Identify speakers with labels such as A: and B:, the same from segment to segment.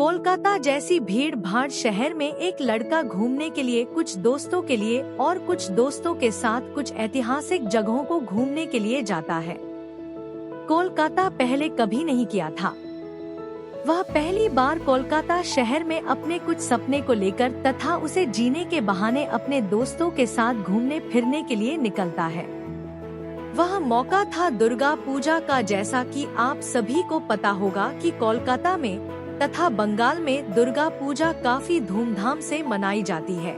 A: कोलकाता जैसी भीड़ भाड़ शहर में एक लड़का घूमने के लिए कुछ दोस्तों के लिए और कुछ दोस्तों के साथ कुछ ऐतिहासिक जगहों को घूमने के लिए जाता है। कोलकाता पहले कभी नहीं किया था। वह पहली बार कोलकाता शहर में अपने कुछ सपने को लेकर तथा उसे जीने के बहाने अपने दोस्तों के साथ घूमने फिरने के लिए निकलता है। वह मौका था दुर्गा पूजा का। जैसा कि आप सभी को पता होगा कि कोलकाता में तथा बंगाल में दुर्गा पूजा काफी धूमधाम से मनाई जाती है।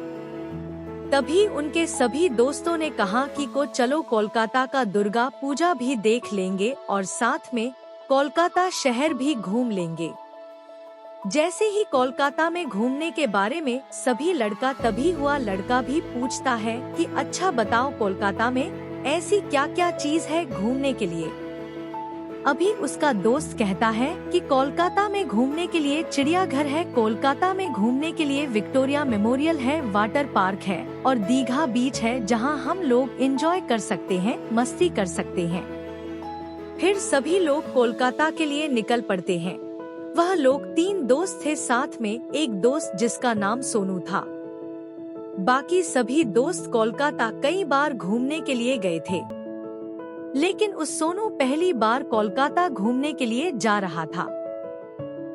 A: तभी उनके सभी दोस्तों ने कहा कि चलो कोलकाता का दुर्गा पूजा भी देख लेंगे और साथ में कोलकाता शहर भी घूम लेंगे। जैसे ही कोलकाता में घूमने के बारे में सभी लड़का तभी हुआ लड़का भी पूछता है कि अच्छा बताओ कोलकाता में ऐसी क्या क्या चीज है घूमने के लिए। अभी उसका दोस्त कहता है कि कोलकाता में घूमने के लिए चिड़ियाघर है, कोलकाता में घूमने के लिए विक्टोरिया मेमोरियल है, वाटर पार्क है और दीघा बीच है जहां हम लोग एंजॉय कर सकते हैं, मस्ती कर सकते हैं। फिर सभी लोग कोलकाता के लिए निकल पड़ते हैं। वह लोग 3 दोस्त थे, साथ में एक दोस्त जिसका नाम सोनू था। बाकी सभी दोस्त कोलकाता कई बार घूमने के लिए गए थे, लेकिन उस सोनू पहली बार कोलकाता घूमने के लिए जा रहा था।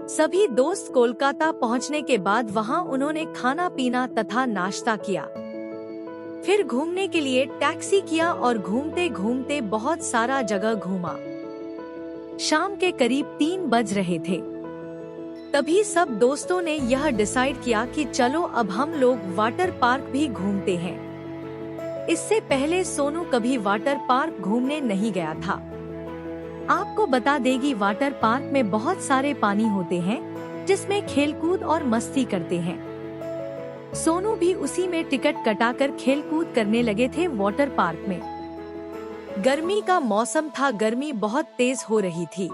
A: सभी दोस्त कोलकाता पहुंचने के बाद वहां उन्होंने खाना पीना तथा नाश्ता किया। फिर घूमने के लिए टैक्सी किया और घूमते घूमते बहुत सारा जगह घूमा। शाम के करीब 3 बज रहे थे। तभी सब दोस्तों ने यह डिसाइड किया कि चलो अब हम लोग वाटर पार्क भी घूमते हैं। इससे पहले सोनू कभी वाटर पार्क घूमने नहीं गया था। आपको बता देगी वाटर पार्क में बहुत सारे पानी होते हैं जिसमें खेलकूद और मस्ती करते हैं। सोनू भी उसी में टिकट कटाकर खेलकूद करने लगे थे वाटर पार्क में। गर्मी का मौसम था, गर्मी बहुत तेज हो रही थी।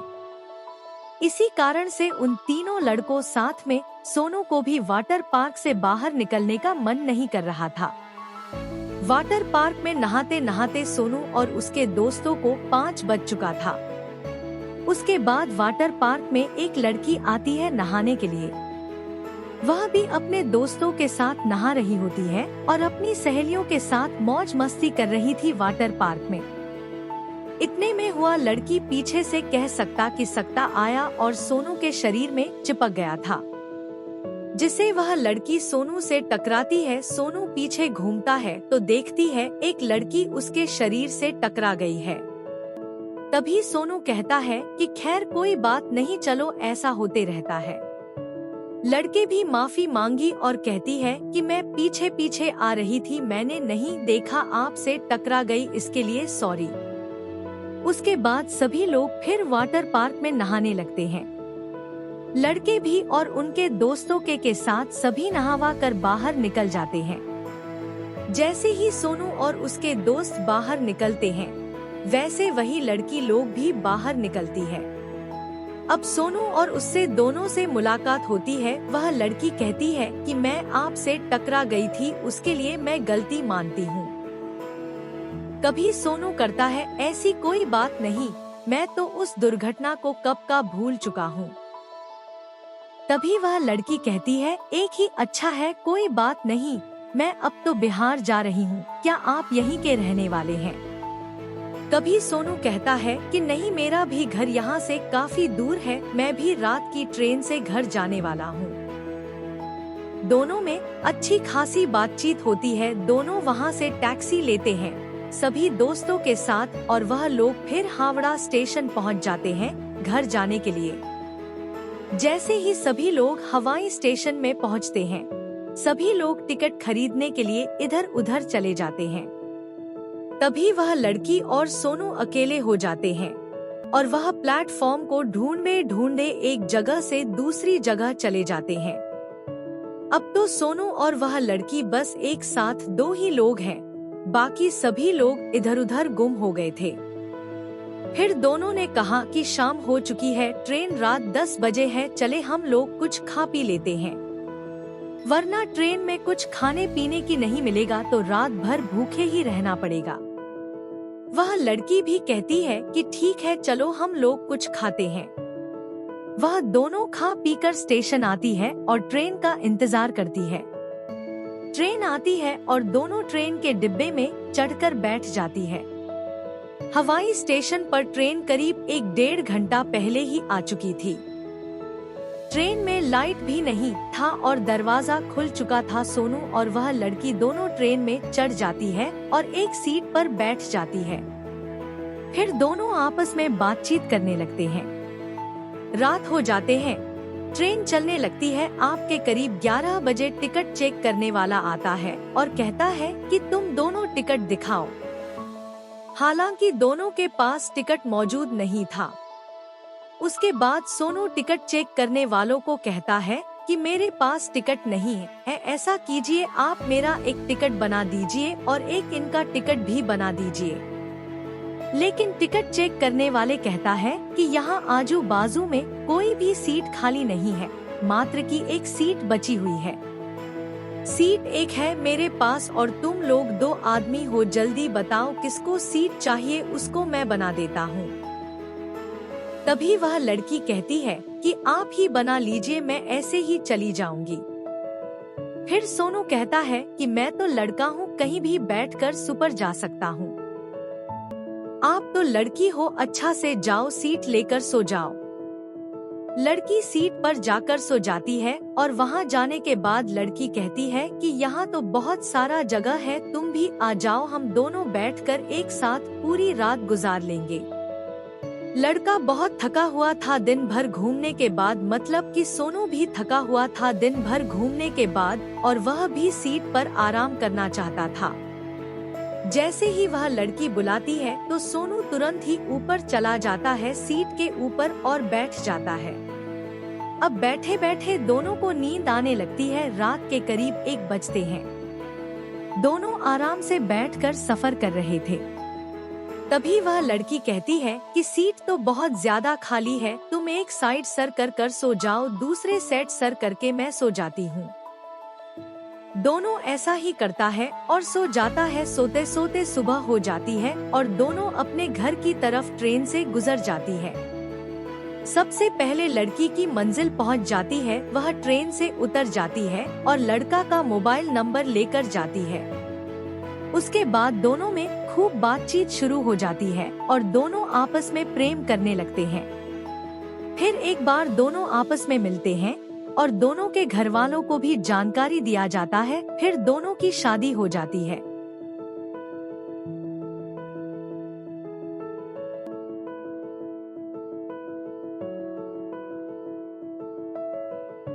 A: इसी कारण से उन तीनों लड़कों साथ में सोनू को भी वाटर पार्क से बाहर निकलने का मन नहीं कर रहा था। वाटर पार्क में नहाते नहाते सोनू और उसके दोस्तों को 5 बज चुका था। उसके बाद वाटर पार्क में एक लड़की आती है नहाने के लिए। वह भी अपने दोस्तों के साथ नहा रही होती है और अपनी सहेलियों के साथ मौज मस्ती कर रही थी वाटर पार्क में। इतने में हुआ लड़की पीछे से कह सकता आया और सोनू के शरीर में चिपक गया था, जिसे वह लड़की सोनू से टकराती है। सोनू पीछे घूमता है तो देखती है एक लड़की उसके शरीर से टकरा गई है। तभी सोनू कहता है कि खैर कोई बात नहीं, चलो ऐसा होते रहता है। लड़के भी माफी मांगी और कहती है कि मैं पीछे पीछे आ रही थी, मैंने नहीं देखा आपसे टकरा गई, इसके लिए सॉरी। उसके बाद सभी लोग फिर वाटर पार्क में नहाने लगते हैं। लड़के भी और उनके दोस्तों के साथ सभी नहावा कर बाहर निकल जाते हैं। जैसे ही सोनू और उसके दोस्त बाहर निकलते हैं, वैसे वही लड़की लोग भी बाहर निकलती है। अब सोनू और उससे दोनों से मुलाकात होती है। वह लड़की कहती है कि मैं आपसे टकरा गई थी, उसके लिए मैं गलती मानती हूँ। कभी सोनू करता है ऐसी कोई बात नहीं, मैं तो उस दुर्घटना को कब का भूल चुका हूँ। तभी वह लड़की कहती है एक ही अच्छा है, कोई बात नहीं, मैं अब तो बिहार जा रही हूँ, क्या आप यहीं के रहने वाले हैं? कभी सोनू कहता है कि नहीं, मेरा भी घर यहाँ से काफी दूर है, मैं भी रात की ट्रेन से घर जाने वाला हूँ। दोनों में अच्छी खासी बातचीत होती है। दोनों वहाँ से टैक्सी लेते हैं सभी दोस्तों के साथ और वह लोग फिर हावड़ा स्टेशन पहुँच जाते हैं घर जाने के लिए। जैसे ही सभी लोग हवाई स्टेशन में पहुँचते हैं, सभी लोग टिकट खरीदने के लिए इधर उधर चले जाते हैं। तभी वह लड़की और सोनू अकेले हो जाते हैं और वह प्लेटफॉर्म को ढूंढे ढूंढे एक जगह से दूसरी जगह चले जाते हैं। अब तो सोनू और वह लड़की बस एक साथ 2 ही लोग हैं, बाकी सभी लोग इधर उधर गुम हो गए थे। फिर दोनों ने कहा कि शाम हो चुकी है, ट्रेन रात 10 बजे है, चले हम लोग कुछ खा पी लेते हैं, वरना ट्रेन में कुछ खाने पीने की नहीं मिलेगा तो रात भर भूखे ही रहना पड़ेगा। वह लड़की भी कहती है कि ठीक है, चलो हम लोग कुछ खाते हैं। वह दोनों खा पीकर स्टेशन आती है और ट्रेन का इंतजार करती है। ट्रेन आती है और दोनों ट्रेन के डिब्बे में चढ़कर बैठ जाती है। हवाई स्टेशन पर ट्रेन करीब 1-1.5 घंटा पहले ही आ चुकी थी। ट्रेन में लाइट भी नहीं था और दरवाजा खुल चुका था। सोनू और वह लड़की दोनों ट्रेन में चढ़ जाती है और एक सीट पर बैठ जाती है। फिर दोनों आपस में बातचीत करने लगते हैं। रात हो जाते हैं। ट्रेन चलने लगती है। आपके करीब 11 बजे टिकट चेक करने वाला आता है और कहता है कि तुम दोनों टिकट दिखाओ। हालांकि दोनों के पास टिकट मौजूद नहीं था। उसके बाद सोनू टिकट चेक करने वालों को कहता है कि मेरे पास टिकट नहीं है, ऐसा कीजिए आप मेरा एक टिकट बना दीजिए और एक इनका टिकट भी बना दीजिए। लेकिन टिकट चेक करने वाले कहता है कि यहाँ आजू बाजू में कोई भी सीट खाली नहीं है, मात्र की एक सीट बची हुई है। सीट एक है मेरे पास और तुम लोग 2 आदमी हो, जल्दी बताओ किसको सीट चाहिए, उसको मैं बना देता हूँ। तभी वह लड़की कहती है कि आप ही बना लीजिए, मैं ऐसे ही चली जाऊंगी। फिर सोनू कहता है कि मैं तो लड़का हूँ, कहीं भी बैठकर सुपर जा सकता हूँ। आप तो लड़की हो, अच्छा से जाओ, सीट लेकर सो जाओ। लड़की सीट पर जाकर सो जाती है और वहां जाने के बाद लड़की कहती है कि यहाँ तो बहुत सारा जगह है, तुम भी आ जाओ, हम दोनों बैठकर एक साथ पूरी रात गुजार लेंगे। लड़का बहुत थका हुआ था दिन भर घूमने के बाद, मतलब कि सोनू भी थका हुआ था दिन भर घूमने के बाद और वह भी सीट पर आराम करना चाहता था। जैसे ही वह लड़की बुलाती है तो सोनू तुरंत ही ऊपर चला जाता है सीट के ऊपर और बैठ जाता है। अब बैठे बैठे दोनों को नींद आने लगती है। रात के करीब 1 बजते हैं। दोनों आराम से बैठकर सफर कर रहे थे। तभी वह लड़की कहती है कि सीट तो बहुत ज्यादा खाली है, तुम एक साइड सर कर सो जाओ, दूसरे साइड सर करके मैं सो जाती हूँ। दोनों ऐसा ही करता है और सो जाता है। सोते सोते सुबह हो जाती है और दोनों अपने घर की तरफ ट्रेन से गुजर जाती है। सबसे पहले लड़की की मंजिल पहुंच जाती है। वह ट्रेन से उतर जाती है और लड़का का मोबाइल नंबर लेकर जाती है। उसके बाद दोनों में खूब बातचीत शुरू हो जाती है और दोनों आपस में प्रेम करने लगते हैं। फिर एक बार दोनों आपस में मिलते हैं और दोनों के घर वालों को भी जानकारी दिया जाता है। फिर दोनों की शादी हो जाती है।